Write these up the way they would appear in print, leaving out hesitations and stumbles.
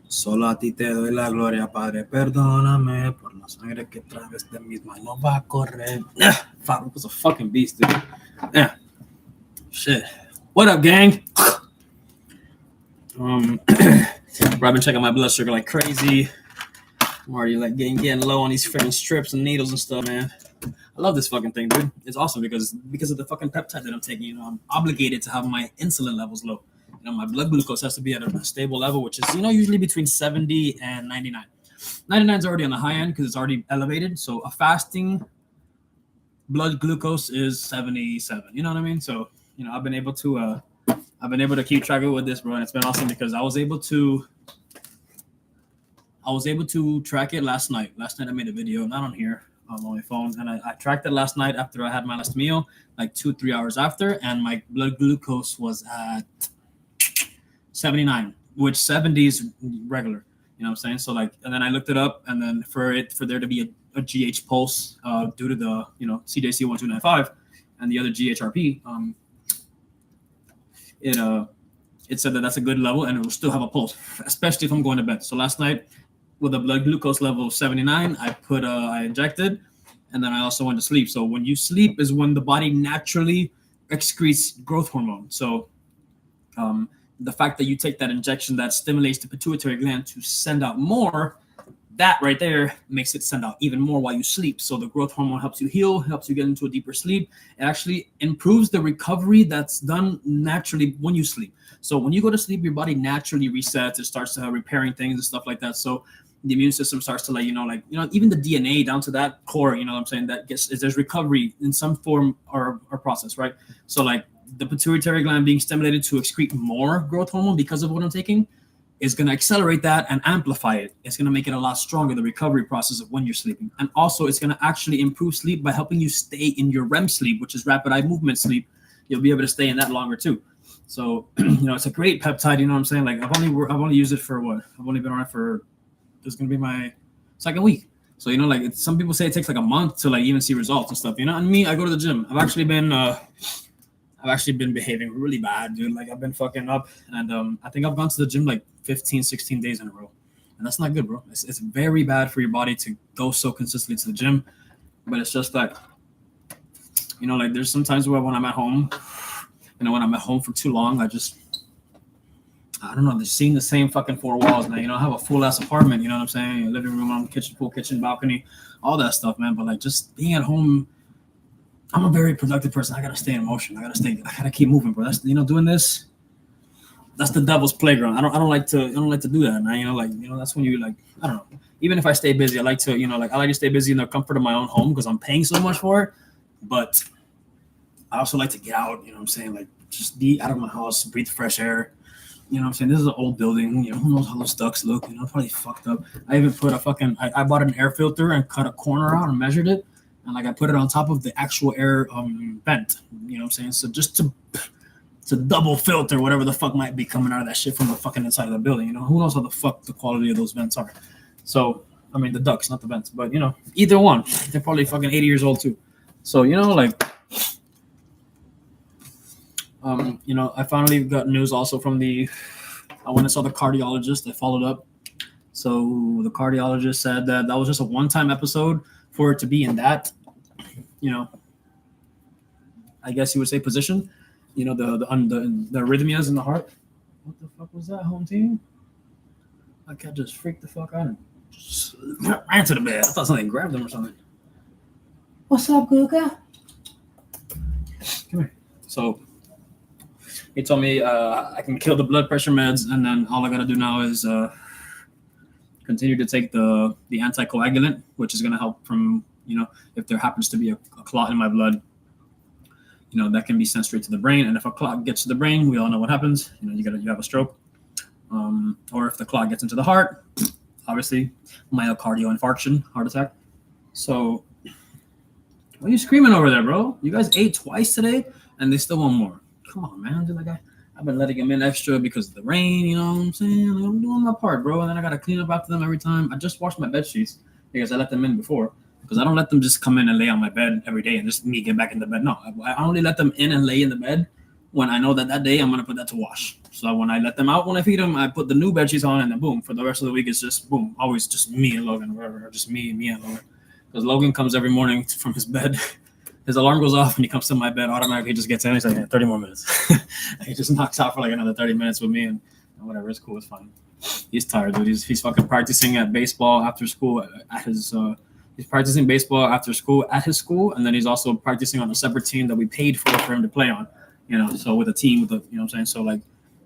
Solo a ti te doy la gloria, Padre, perdóname por la sangre que traes de mis manos va a correr. Fuck, was a fucking beast, dude. Yeah. Shit. What up, gang? Bro, I've been checking my blood sugar like crazy. I'm already like getting low on these freaking strips and needles and stuff, man. I love this fucking thing, dude. It's awesome because of the fucking peptide that I'm taking. You know, I'm obligated to have my insulin levels low. You know, my blood glucose has to be at a stable level, which is, you know, usually between 70 and 99. 99 is already on the high end because it's already elevated. So a fasting blood glucose is 77. You know what I mean? So, you know, I've been able to keep track of it with this, bro, and it's been awesome because I was able to track it last night. Last night I made a video, not on here, on my phone, and I tracked it last night after I had my last meal, like 2-3 hours after, and my blood glucose was at 79, which 70 is regular. You know what I'm saying? So like, and then I looked it up, and then for there to be a GH pulse due to the, you know, CJC 1295 and the other GHRP, it said that that's a good level and it will still have a pulse, especially if I'm going to bed. So last night, with a blood glucose level of 79, I injected, and then I also went to sleep. So when you sleep is when the body naturally excretes growth hormone. So the fact that you take that injection that stimulates the pituitary gland to send out more, that right there makes it send out even more while you sleep. So the growth hormone helps you heal, helps you get into a deeper sleep. It actually improves the recovery that's done naturally when you sleep. So when you go to sleep, your body naturally resets. It starts to repairing things and stuff like that. So the immune system starts to even the DNA down to that core, you know what I'm saying, there's recovery in some form or process, right? So like the pituitary gland being stimulated to excrete more growth hormone because of what I'm taking is going to accelerate that and amplify it. It's going to make it a lot stronger, the recovery process of when you're sleeping. And also it's going to actually improve sleep by helping you stay in your REM sleep, which is rapid eye movement sleep. You'll be able to stay in that longer too. So, you know, it's a great peptide, you know what I'm saying? Like I've only used it for what? I've only been on it for, this is going to be my second week. So, you know, like some people say it takes like a month to like even see results and stuff, you know? And me, I go to the gym. I've actually been behaving really bad, dude. Like I've been fucking up, and I think I've gone to the gym like 15, 16 days in a row, and that's not good, bro. It's very bad for your body to go so consistently to the gym. But it's just like, you know, like there's sometimes where when I'm at home, you know, when I'm at home for too long, I don't know, just seeing the same fucking four walls, man. You know, I have a full ass apartment, you know what I'm saying? Living room, kitchen, pool, kitchen, balcony, all that stuff, man. But like just being at home, I'm a very productive person. I gotta stay in motion. I gotta keep moving, bro. That's, you know, doing this, that's the devil's playground. I don't like to do that, man. You know, like, you know, that's when you like, I don't know. Even if I stay busy, I like to stay busy in the comfort of my own home because I'm paying so much for it. But I also like to get out, you know what I'm saying? Like just be out of my house, breathe fresh air. You know what I'm saying? This is an old building. You know, who knows how those ducts look? You know, probably fucked up. I even put I bought an air filter and cut a corner out and measured it. And like I put it on top of the actual air vent. You know what I'm saying? So just to double filter whatever the fuck might be coming out of that shit from the fucking inside of the building. You know, who knows how the fuck the quality of those vents are. So, I mean, the ducts, not the vents. But, you know, either one. They're probably fucking 80 years old too. So, you know, like... you know, I finally got news also from I went and saw the cardiologist. I followed up. So the cardiologist said that was just a one-time episode for it to be in that, you know, I guess you would say position, you know, the arrhythmias in the heart. What the fuck was that, home team? My cat just freaked the fuck out and just ran to the bed. I thought something grabbed him or something. What's up, Guga? Come here. So he told me I can kill the blood pressure meds, and then all I gotta do now is continue to take the anticoagulant, which is gonna help from, you know, if there happens to be a clot in my blood, you know, that can be sent straight to the brain. And if a clot gets to the brain, we all know what happens. You know, you have a stroke. Or if the clot gets into the heart, obviously myocardial infarction, heart attack. So why are you screaming over there, bro? You guys ate twice today, and they still want more. Come on, man. Dude, like I've been letting them in extra because of the rain, you know what I'm saying? Like, I'm doing my part, bro. And then I got to clean up after them every time. I just washed my bed sheets because I let them in before. Because I don't let them just come in and lay on my bed every day and just me get back in the bed. No, I only let them in and lay in the bed when I know that day I'm gonna put that to wash. So when I let them out, when I feed them, I put the new bed sheets on, and then boom, for the rest of the week it's just boom, always just me and Logan, or just me and Logan. Because Logan comes every morning from his bed. His alarm goes off and he comes to my bed automatically. He just gets in. He's like, 30 more minutes. And he just knocks out for like another 30 minutes with me, and whatever. It's cool. It's fine. He's tired, dude. He's fucking practicing at baseball after school at his. He's practicing baseball after school at his school, and then he's also practicing on a separate team that we paid for him to play on. So with a team, with the, you know what I'm saying. So like,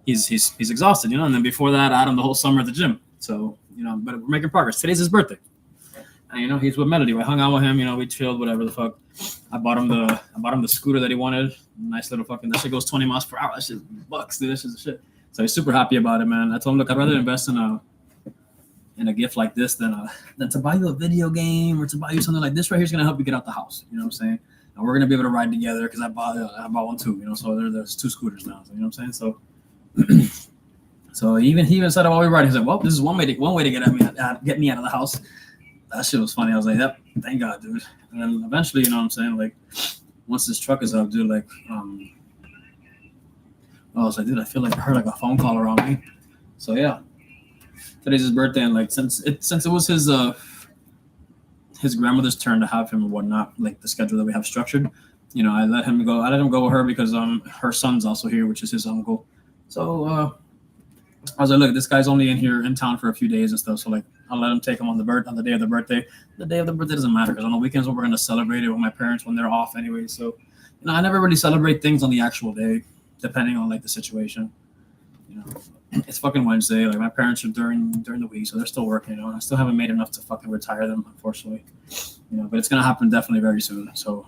he's exhausted, And then before that, I had him the whole summer at the gym. So but we're making progress. Today's his birthday. And he's with Melody. I hung out with him. We chilled, whatever the fuck. I bought him the scooter that he wanted. Nice little fucking. That shit goes 20 miles per hour. That shit's bucks, dude. That shit's shit. So he's super happy about it, man. I told him, look, I'd rather invest in a gift like this than to buy you a video game or to buy you something like this. Right here is gonna help you get out the house. You know what I'm saying? And we're gonna be able to ride together because I bought one too. So there's 2 scooters now. So, you know what I'm saying? So. So he even said while we were riding, he said, well, this is one way to get me out of the house. That shit was funny. I was like, yep, thank God, dude. And then eventually, you know what I'm saying? Like, once this truck is up, dude, like, I was like, dude, I feel like I heard like a phone call around me. So yeah, today's his birthday, and like since it was his grandmother's turn to have him and whatnot, like the schedule that we have structured, I let him go. I let him go with her because her son's also here, which is his uncle. So I was like, look, this guy's only in town for a few days and stuff. So like, I'll let him take him on the day of the birthday. The day of the birthday doesn't matter because on the weekends we're going to celebrate it with my parents when they're off anyway. So, I never really celebrate things on the actual day, depending on like the situation. It's fucking Wednesday. Like my parents are during the week, so they're still working. I still haven't made enough to fucking retire them, unfortunately. But it's gonna happen definitely very soon. So,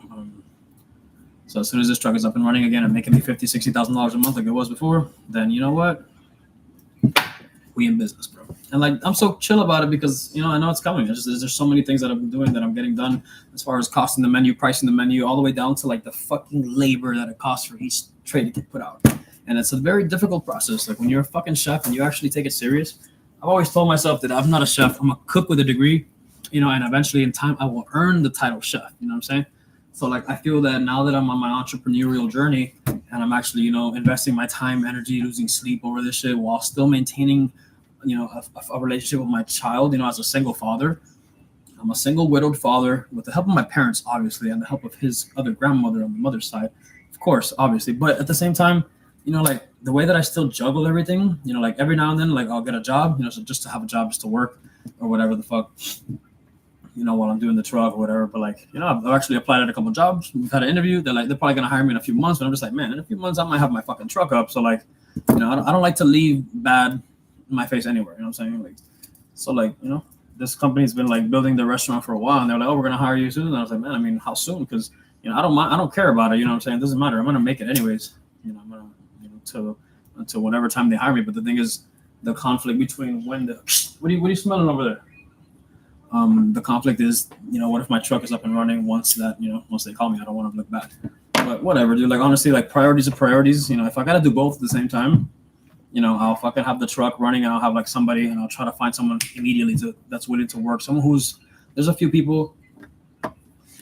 so as soon as this truck is up and running again and making me $50,000-$60,000 a month like it was before, then you know what? We in business, bro. And like I'm so chill about it because I know it's coming. There's so many things that I've been doing that I'm getting done as far as costing the menu, pricing the menu, all the way down to like the fucking labor that it costs for each tray to get put out. And it's a very difficult process. Like when you're a fucking chef and you actually take it serious. I've always told myself that I'm not a chef. I'm a cook with a degree, and eventually in time I will earn the title chef. You know what I'm saying? So like I feel that now that I'm on my entrepreneurial journey and I'm actually, investing my time, energy, losing sleep over this shit while still maintaining, a relationship with my child, as a single father. I'm a single widowed father with the help of my parents, obviously, and the help of his other grandmother on the mother's side, of course, obviously. But at the same time, like the way that I still juggle everything, like every now and then, like I'll get a job, so just to have a job, just to work or whatever the fuck, while I'm doing the truck or whatever. But like, I've actually applied at a couple of jobs. We've had an interview. They're probably going to hire me in a few months, but I'm just like, man, in a few months, I might have my fucking truck up. So like, I don't like to leave bad in my face anywhere. You know what I'm saying? Like, so like, this company's been like building their restaurant for a while and they're like, oh, we're going to hire you soon. And I was like, man, I mean, how soon? Cause I don't care about it. You know what I'm saying? It doesn't matter. I'm going to make it anyways. I'm going to, until whatever time they hire me. But the thing is the conflict between what are you smelling over there? The conflict is, what if my truck is up and running once they call me? I don't want to look back. But whatever, dude. Like honestly, like priorities are priorities. If I gotta do both at the same time, I'll fucking have the truck running and I'll have like somebody and I'll try to find someone immediately that's willing to work. Someone there's a few people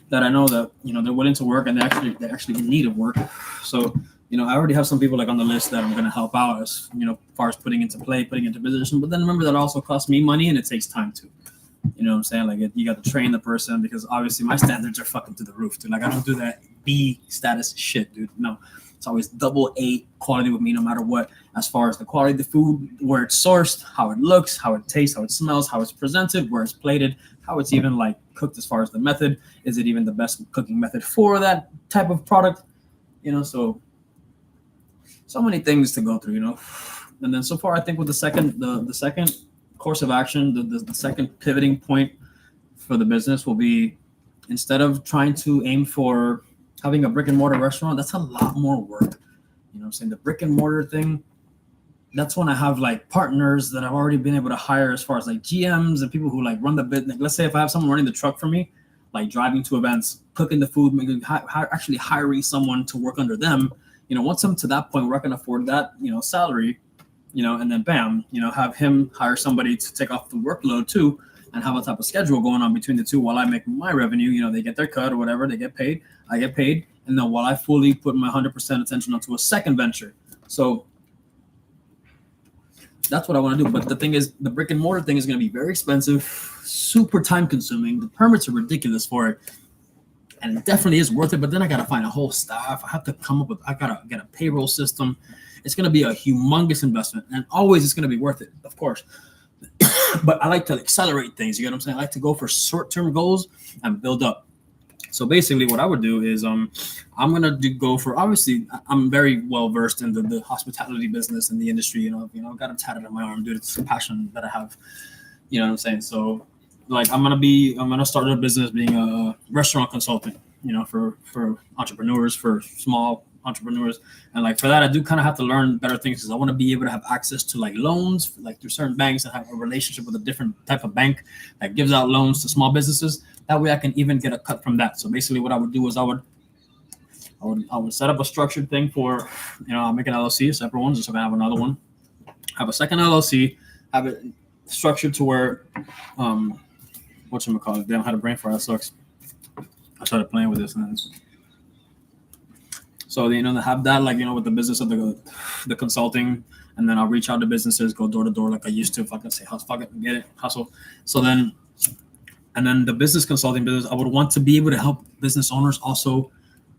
that I know that they're willing to work and they're actually in need of work. So I already have some people like on the list that I'm gonna help out as far as putting into position. But then remember that also costs me money and it takes time too. You know what I'm saying? Like you got to train the person because obviously my standards are fucking through the roof, dude. Like I don't do that B status shit, dude. No, it's always double A quality with me, no matter what. As far as the quality of the food, where it's sourced, how it looks, how it tastes, how it smells, how it's presented, where it's plated, how it's even like cooked. As far as the method, is it even the best cooking method for that type of product? So many things to go through, And then so far, I think with the second course of action, the second pivoting point for the business will be, instead of trying to aim for having a brick and mortar restaurant, that's a lot more work. You know what I'm saying? The brick and mortar thing, that's when I have like partners that I've already been able to hire as far as like GMs and people who like run the business. Let's say if I have someone running the truck for me, like driving to events, cooking the food, actually hiring someone to work under them. Once I'm to that point where I can afford that, salary, and then bam, have him hire somebody to take off the workload too, and have a type of schedule going on between the two while I make my revenue. They get their cut or whatever, they get paid, I get paid, and then while I fully put my 100% attention onto a second venture. So that's what I want to do. But the thing is, the brick and mortar thing is going to be very expensive, super time consuming. The permits are ridiculous for it. And it definitely is worth it. But then I got to find a whole staff. I got to get a payroll system. It's going to be a humongous investment. And always it's going to be worth it, of course. But I like to accelerate things. You get what I'm saying? I like to go for short-term goals and build up. So basically what I would do is I'm going to go for, obviously, I'm very well versed in the hospitality business and the industry. You know, I've got it tatted on my arm, dude. It's a passion that I have. You know what I'm saying? So like I'm going to start a business being a restaurant consultant, you know, for entrepreneurs, for small entrepreneurs. And like for that, I do kind of have to learn better things because I want to be able to have access to like loans, like through certain banks and have a relationship with a different type of bank that gives out loans to small businesses. That way I can even get a cut from that. So basically what I would do is I would set up a structured thing for, you know, I'll make an LLC, a separate one, just so I can have another one. Have a second LLC, have it structured to where, whatchamacallit, damn, I had a brain fart, that sucks. I started playing with this and then. So, you know, they have that, like, you know, with the business of the consulting, and then I'll reach out to businesses, go door to door like I used to, if I can say, fuck it, get it, hustle. So then, and then the business consulting business, I would want to be able to help business owners also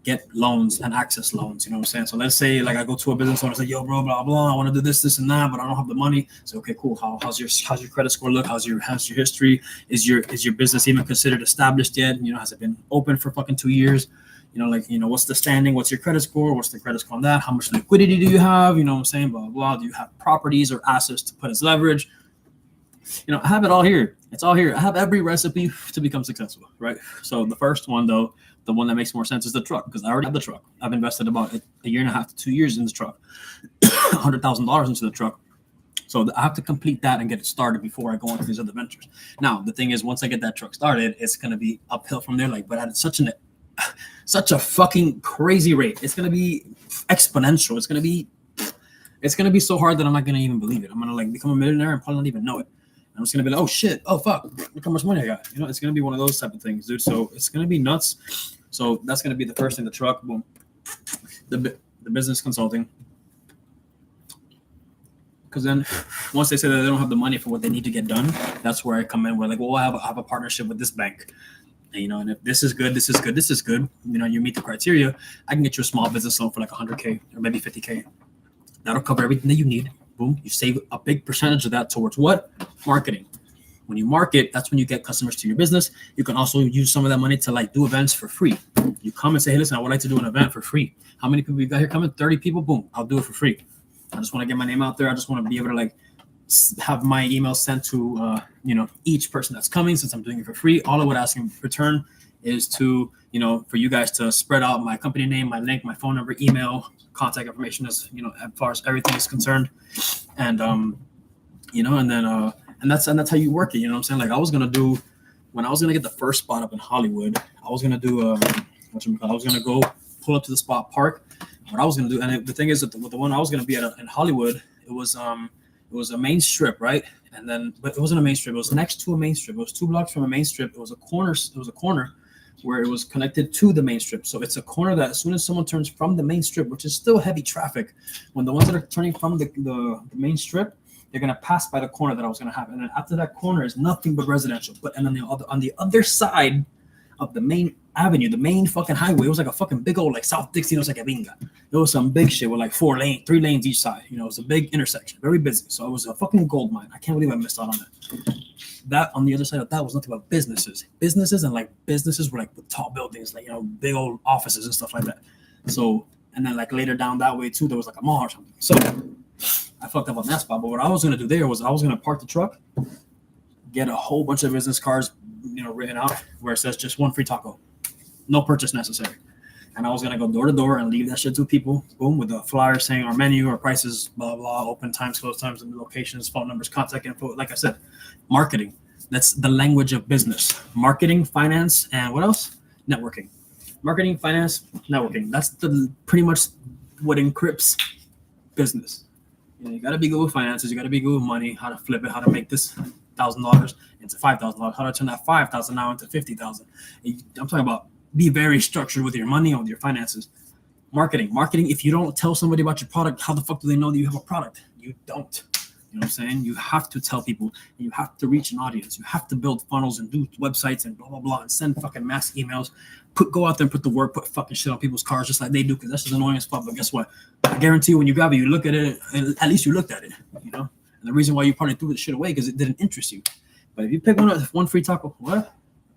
get loans and access loans. You know what I'm saying? So let's say like I go to a business owner and say, yo, bro, blah, blah, I want to do this, and that, but I don't have the money. So, okay, cool. How's your credit score look? How's your history? Is your business even considered established yet? You know, has it been open for fucking 2 years? You know, like, you know, what's the standing? What's your credit score? What's the credit score on that? How much liquidity do you have? You know what I'm saying? Blah, blah, blah. Do you have properties or assets to put as leverage? You know, I have it all here. It's all here. I have every recipe to become successful, right? So the first one, though, the one that makes more sense is the truck, because I already have the truck. I've invested about a year and a half to 2 years in the truck, $100,000 into the truck. So I have to complete that and get it started before I go into these other ventures. Now, the thing is, once I get that truck started, it's going to be uphill from there, like, but at such a fucking crazy rate. It's going to be exponential. It's going to be so hard that I'm not going to even believe it. I'm going to like become a millionaire and probably not even know it. I'm just going to be like, oh shit, oh fuck, look how much money I got. You know, it's going to be one of those type of things, dude. So it's going to be nuts. So that's going to be the first thing, the truck, boom. The business consulting. Because then once they say that they don't have the money for what they need to get done, that's where I come in. We're like, well, I have a partnership with this bank. And, you know, and if this is good, you know, you meet the criteria, I can get you a small business loan for like 100K or maybe 50K. That'll cover everything that you need. Boom. You save a big percentage of that towards what? Marketing. When you market, that's when you get customers to your business. You can also use some of that money to like do events for free. You come and say, hey, listen, I would like to do an event for free. How many people you got here coming? 30 people. Boom. I'll do it for free. I just want to get my name out there. I just want to be able to like have my email sent to, you know, each person that's coming, since I'm doing it for free. All I would ask in return is to, you know, for you guys to spread out my company name, my link, my phone number, email, contact information, as you know, as far as everything is concerned. And you know, and then and that's how you work it. You know what I'm saying? Like I was gonna get the first spot up in Hollywood, I was gonna do I was gonna go pull up to the spot park. What I was gonna do, and the thing is that the one I was gonna be at in Hollywood, it was a main strip, right? And then, but it wasn't a main strip. It was next to a main strip. It was 2 blocks from a main strip. It was a corner where it was connected to the main strip. So it's a corner that as soon as someone turns from the main strip, which is still heavy traffic, when the ones that are turning from the main strip, they're gonna pass by the corner that I was gonna have. And then after that corner is nothing but residential. But and then on the other side of the main avenue, the main fucking highway, it was like a fucking big old like South Dixie, like a binga. It was some big shit with like 3 lanes each side. You know, it was a big intersection, very busy. So it was a fucking gold mine. I can't believe I missed out on that. That on the other side of that was nothing but businesses and like businesses were like with tall buildings, like, you know, big old offices and stuff like that. So, and then like later down that way too, there was like a mall or something. So I fucked up on that spot. But what I was gonna do there was I was gonna park the truck, get a whole bunch of business cards, you know, written out where it says just 1 free taco, no purchase necessary. And I was gonna go door to door and leave that shit to people, boom, with a flyer saying our menu, our prices, blah blah, open times, close times, and locations, phone numbers, contact info. Like I said, marketing. That's the language of business. Marketing, finance, and what else? Networking. Marketing, finance, networking. That's pretty much what encrypts business. You know, you gotta be good with finances. You gotta be good with money. How to flip it. How to make this $1,000 into $5,000. How to turn that $5,000 now into $50,000. I'm talking about Be very structured with your money, with your finances. Marketing. If you don't tell somebody about your product, how the fuck do they know that you have a product? You don't. You know what I'm saying? You have to tell people, and you have to reach an audience. You have to build funnels and do websites and blah blah blah, and send fucking mass emails. Go out there and put the work, put fucking shit on people's cars just like they do, because that's just annoying as fuck. But guess what? I guarantee you, when you grab it, you look at it, and at least you looked at it. You know, and the reason why you probably threw the shit away because it didn't interest you. But if you pick one free taco, what?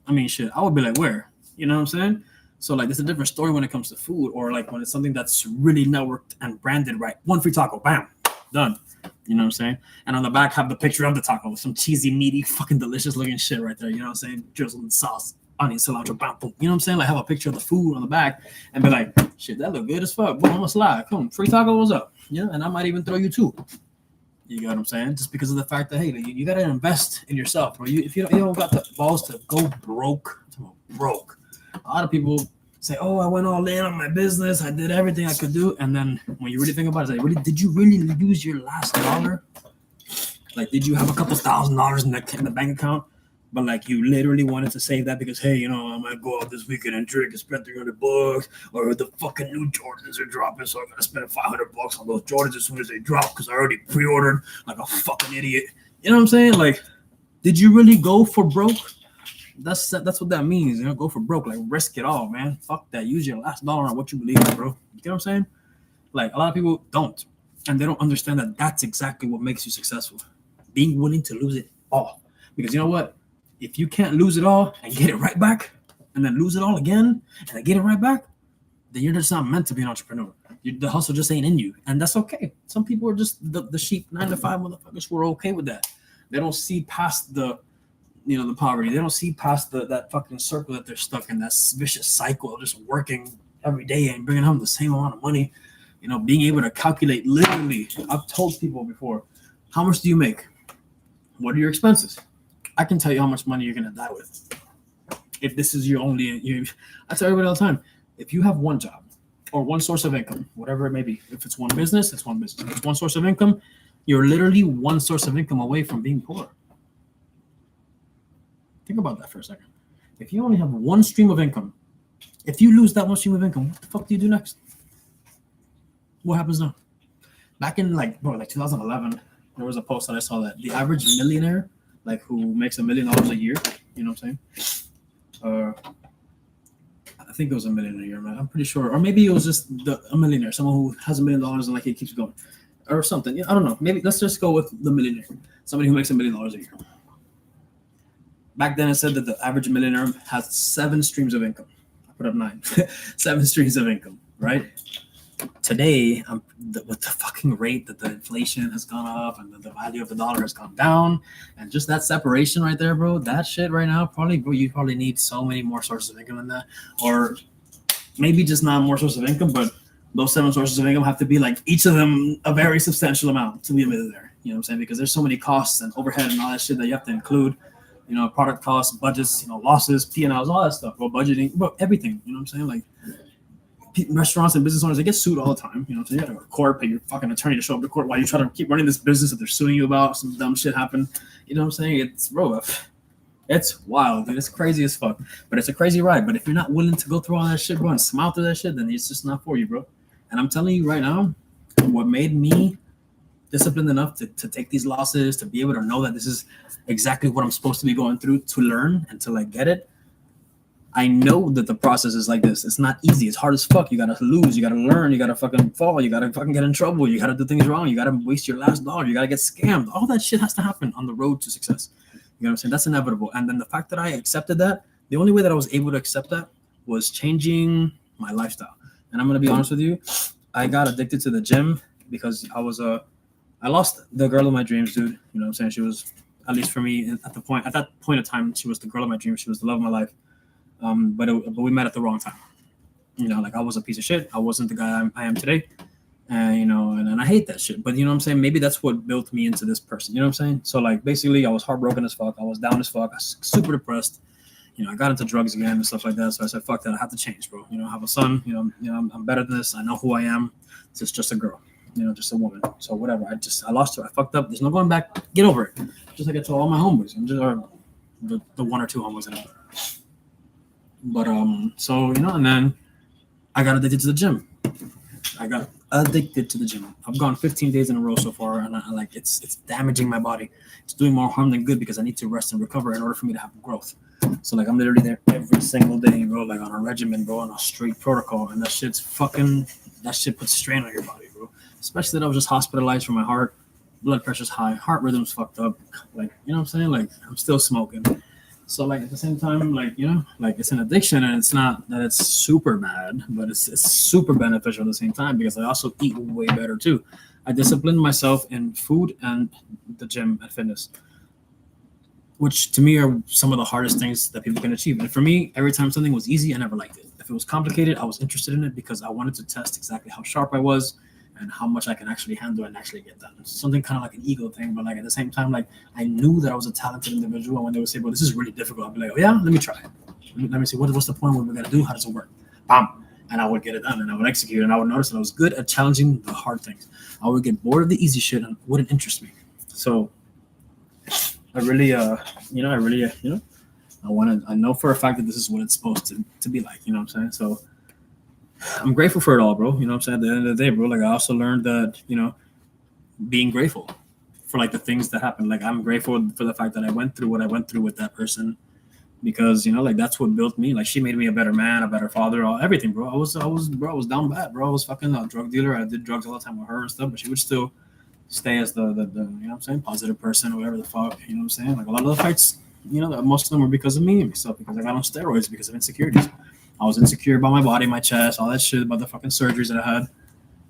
I mean, shit, I would be like, where? You know what I'm saying? So like, it's a different story when it comes to food, or like when it's something that's really networked and branded right. One free taco, bam, done. You know what I'm saying? And on the back, have the picture of the taco with some cheesy, meaty, fucking delicious looking shit right there. You know what I'm saying? Drizzled in sauce, onion, cilantro, bam, boom. You know what I'm saying? Like, have a picture of the food on the back and be like, shit, that look good as fuck. Boom, I'm gonna slide. Come, free taco, what's up? Yeah, and I might even throw you two. You get what I'm saying? Just because of the fact that, hey, you gotta invest in yourself, bro. If you don't got the balls to go broke. A lot of people say, oh, I went all in on my business. I did everything I could do. And then when you really think about it, it's like, did you really use your last dollar? Like, did you have a couple $1,000s in the bank account? But like, you literally wanted to save that because, hey, you know, I might go out this weekend and drink and spend $300, or the fucking new Jordans are dropping, so I gotta spend $500 on those Jordans as soon as they drop because I already pre-ordered like a fucking idiot. You know what I'm saying? Like, did you really go for broke? That's what that means, you know. Go for broke, like risk it all, man. Fuck that. Use your last dollar on what you believe in, bro. You get what I'm saying? Like, a lot of people don't, and they don't understand that that's exactly what makes you successful. Being willing to lose it all, because you know what? If you can't lose it all and get it right back, and then lose it all again and then get it right back, then you're just not meant to be an entrepreneur. The hustle just ain't in you, and that's okay. Some people are just the sheep 9-to-5 motherfuckers who are okay with that. They don't see past the poverty. They don't see past that fucking circle that they're stuck in, that vicious cycle of just working every day and bringing home the same amount of money. You know, being able to calculate literally. I've told people before, how much do you make? What are your expenses? I can tell you how much money you're going to die with. If this is your only, I tell everybody all the time, if you have one job or one source of income, whatever it may be, if it's one business, it's one business. If it's one source of income, you're literally one source of income away from being poor. Think about that for a second. If you only have one stream of income, if you lose that one stream of income, what the fuck do you do next? What happens now? Back in like 2011, there was a post that I saw that the average millionaire, like who makes $1 million a year, you know what I'm saying? I think it was $1 million a year, man. I'm pretty sure, or maybe it was just a millionaire, someone who has $1 million and like it keeps going, or something. I don't know. Maybe let's just go with the millionaire, somebody who makes $1 million a year. Back then, it said that the average millionaire has 7 streams of income. I put up 9. 7 streams of income, right? Today, with the fucking rate that the inflation has gone up and the value of the dollar has gone down, and just that separation right there, bro, that shit right now, you probably need so many more sources of income than that. Or maybe just not more sources of income, but those 7 sources of income have to be like each of them a very substantial amount to be a millionaire. You know what I'm saying? Because there's so many costs and overhead and all that shit that you have to include. You know, product costs, budgets, losses, P&Ls, all that stuff, bro, budgeting, bro, everything. You know what I'm saying? Like, restaurants and business owners, they get sued all the time. You know, so you gotta go to court, pay your fucking attorney to show up to court while you try to keep running this business that they're suing you about. Some dumb shit happened. You know what I'm saying? It's, bro, it's wild, dude. It's crazy as fuck. But it's a crazy ride. But if you're not willing to go through all that shit, bro, and smile through that shit, then it's just not for you, bro. And I'm telling you right now, what made me disciplined enough to take these losses, to be able to know that this is exactly what I'm supposed to be going through, to learn and to like get it. I know that the process is like this. It's not easy. It's hard as fuck. You gotta lose. You gotta learn. You gotta fucking fall. You gotta fucking get in trouble. You gotta do things wrong. You gotta waste your last dollar. You gotta get scammed. All that shit has to happen on the road to success. You know what I'm saying? That's inevitable. And then the fact that I accepted that, the only way that I was able to accept that was changing my lifestyle. And I'm gonna be honest with you, I got addicted to the gym because I lost the girl of my dreams, dude. You know what I'm saying? She was, at least for me, at that point of time, she was the girl of my dreams. She was the love of my life. But we met at the wrong time. You know, like I was a piece of shit. I wasn't the guy I am today. And, you know, and I hate that shit. But, you know what I'm saying? Maybe that's what built me into this person. You know what I'm saying? So, like, basically, I was heartbroken as fuck. I was down as fuck. I was super depressed. You know, I got into drugs again and stuff like that. So I said, fuck that. I have to change, bro. You know, I have a son. You know, I'm better than this. I know who I am. It's just a girl. You know, just a woman. So whatever. I lost her. I fucked up. There's no going back. Get over it. Just like I told all my homeboys. I'm just the 1 or 2 homeboys that I have. But so and then I got addicted to the gym. I got addicted to the gym. I've gone 15 days in a row so far, and I like it's damaging my body. It's doing more harm than good because I need to rest and recover in order for me to have growth. So like I'm literally there every single day, bro. Like on a regimen, bro, on a straight protocol, and that shit puts strain on your body, bro. Especially that I was just hospitalized for my heart, blood pressure's high, heart rhythm's fucked up. Like what I'm saying? Like I'm still smoking. So like at the same time, like like it's an addiction, and it's not that it's super bad, but it's super beneficial at the same time because I also eat way better too. I disciplined myself in food and the gym and fitness, which to me are some of the hardest things that people can achieve. And for me, every time something was easy, I never liked it. If it was complicated, I was interested in it because I wanted to test exactly how sharp I was and how much I can actually handle and actually get done. It's something kind of like an ego thing, but like at the same time, like I knew that I was a talented individual. And when they would say, "Well, this is really difficult," I'd be like, "Oh yeah, let me try it. Let me see what's the point. What we're gonna do? How does it work?" Bam, and I would get it done, and I would execute, and I would notice that I was good at challenging the hard things. I would get bored of the easy shit and it wouldn't interest me. So I really, I know for a fact that this is what it's supposed to be like. You know what I'm saying? So I'm grateful for it all, bro. You know what I'm saying? At the end of the day, bro, like I also learned that, being grateful for like the things that happened. Like I'm grateful for the fact that I went through what I went through with that person because, like that's what built me. Like she made me a better man, a better father, everything, bro. I was down bad, bro. I was fucking a drug dealer. I did drugs all the time with her and stuff, but she would still stay as the you know what I'm saying, positive person or whatever the fuck, you know what I'm saying? Like a lot of the fights, most of them were because of me and myself, because I got on steroids because of insecurities. I was insecure about my body, my chest, all that shit about the fucking surgeries that I had.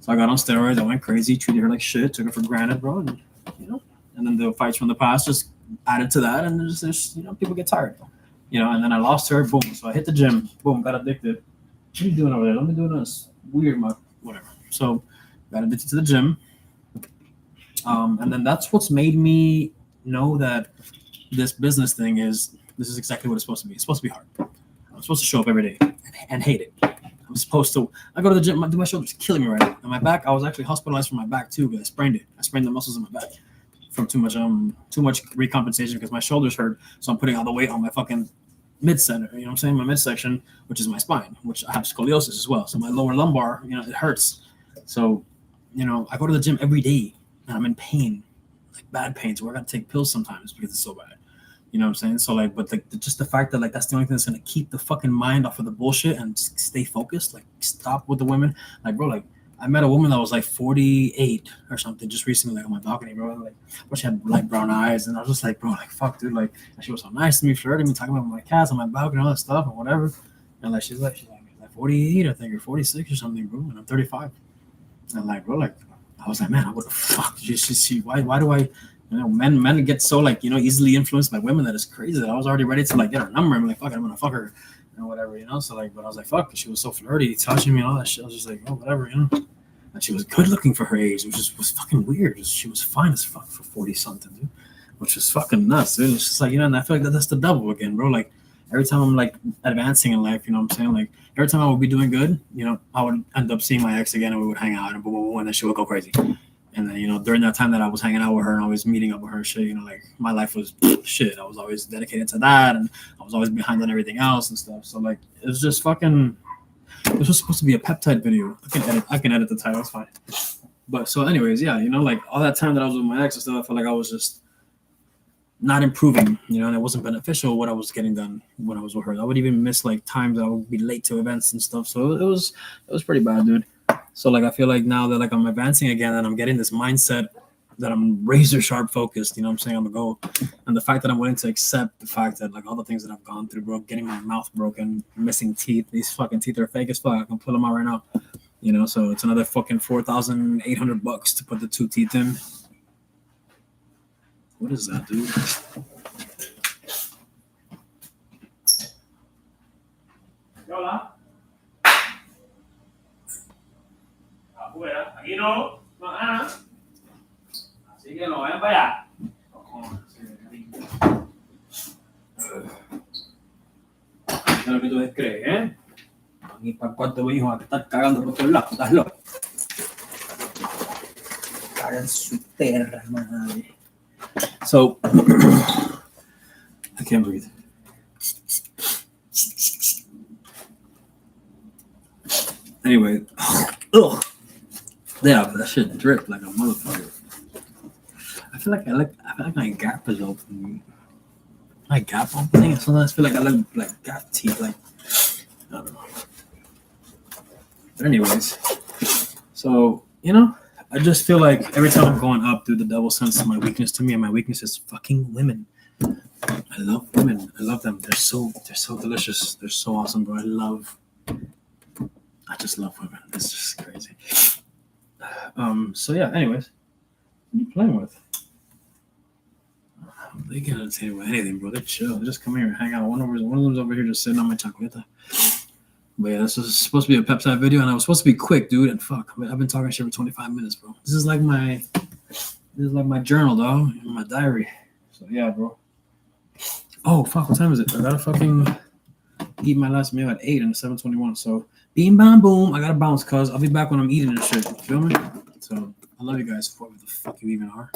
So I got on steroids, I went crazy, treated her like shit, took her for granted, bro, and and then the fights from the past just added to that, and just people get tired. And then I lost her, boom. So I hit the gym, boom, got addicted. What are you doing over there? Let me do this weird whatever. So got addicted to the gym. And then that's what's made me know that this business thing this is exactly what it's supposed to be. It's supposed to be hard. I'm supposed to show up every day and hate it. I'm supposed to. I go to the gym. My shoulder's killing me right now. And my back, I was actually hospitalized for my back too because I sprained it. I sprained the muscles in my back from too much recompensation because my shoulders hurt. So I'm putting all the weight on my fucking mid center. You know what I'm saying? My midsection, which is my spine, which I have scoliosis as well. So my lower lumbar, it hurts. So, I go to the gym every day and I'm in pain, like bad pain. So I got to take pills sometimes because it's so bad. You know what I'm saying? So like, but like just the fact that like that's the only thing that's gonna keep the fucking mind off of the bullshit and stay focused. Like stop with the women. Like bro, like I met a woman that was like 48 or something just recently, like on my balcony, bro. Like, but she had light brown eyes, and I was just like, bro, like fuck, dude. Like she was so nice to me, flirting me, talking about my cats on my balcony, all that stuff and whatever. And like she's like 48, I think, or 46 or something, bro. And I'm 35. And like, bro, like I was like, man, what the fuck? Why do I? Men get so like easily influenced by women that it's crazy that I was already ready to like get her number. I'm like, fuck it, I'm gonna fuck her, whatever, So like, but I was like, fuck, she was so flirty, touching me, and all that shit. I was just like, oh, whatever, And she was good looking for her age, which was fucking weird. She was fine as fuck for 40 something, dude, which was fucking nuts, dude. It's just like and I feel like that's the devil again, bro. Like every time I'm like advancing in life, what I'm saying, like every time I would be doing good, I would end up seeing my ex again, and we would hang out, and boom, boom, boom, and then she would go crazy. And then, during that time that I was hanging out with her and always meeting up with her, shit, like my life was shit. I was always dedicated to that, and I was always behind on everything else and stuff. So like, it was just fucking. This was supposed to be a peptide video. I can edit the title. It's fine. But so, anyways, yeah, like all that time that I was with my ex and stuff, I felt like I was just not improving, and it wasn't beneficial what I was getting done when I was with her. I would even miss like times I would be late to events and stuff. So it was pretty bad, dude. So like I feel like now that like I'm advancing again and I'm getting this mindset that I'm razor sharp focused, I'm saying, on the goal. And the fact that I'm willing to accept the fact that like all the things that I've gone through, bro, getting my mouth broken, missing teeth, these fucking teeth are fake as fuck. I can pull them out right now. So it's another fucking $4,800 to put the 2 teeth in. What is that, dude? Hola. Afuera. Aquí no. Así que no vayan para allá. ¿Qué es lo que tú crees, Aquí para el cuarto hijo a que estar cagando por todos lados. Estás loco. Caga en su perra, madre. So, I can't breathe. Anyway, ugh. Yeah, but that shit drip like a motherfucker. I feel like my gap is open. My gap opening. Sometimes I feel like I look like gap teeth. Like I don't know. But anyways, so I just feel like every time I'm going up, dude, the devil sends my weakness to me, and my weakness is fucking women. I love women. I love them. They're so delicious. They're so awesome, bro. I just love women. It's just crazy. So yeah, anyways. What are you playing with? They get entertained with anything, bro. They chill. They just come here and hang out. One of them's over here just sitting on my chocolate. But yeah, this is supposed to be a peptide video, and I was supposed to be quick, dude. And fuck, I've been talking shit for 25 minutes, bro. This is like my journal, dog, my diary. So yeah, bro. Oh fuck, what time is it? I gotta fucking eat my last meal at 8 and it's 7:21. So beam bam boom, I gotta bounce, cuz I'll be back when I'm eating this shit. You feel me? So I love you guys for whoever the fuck you even are.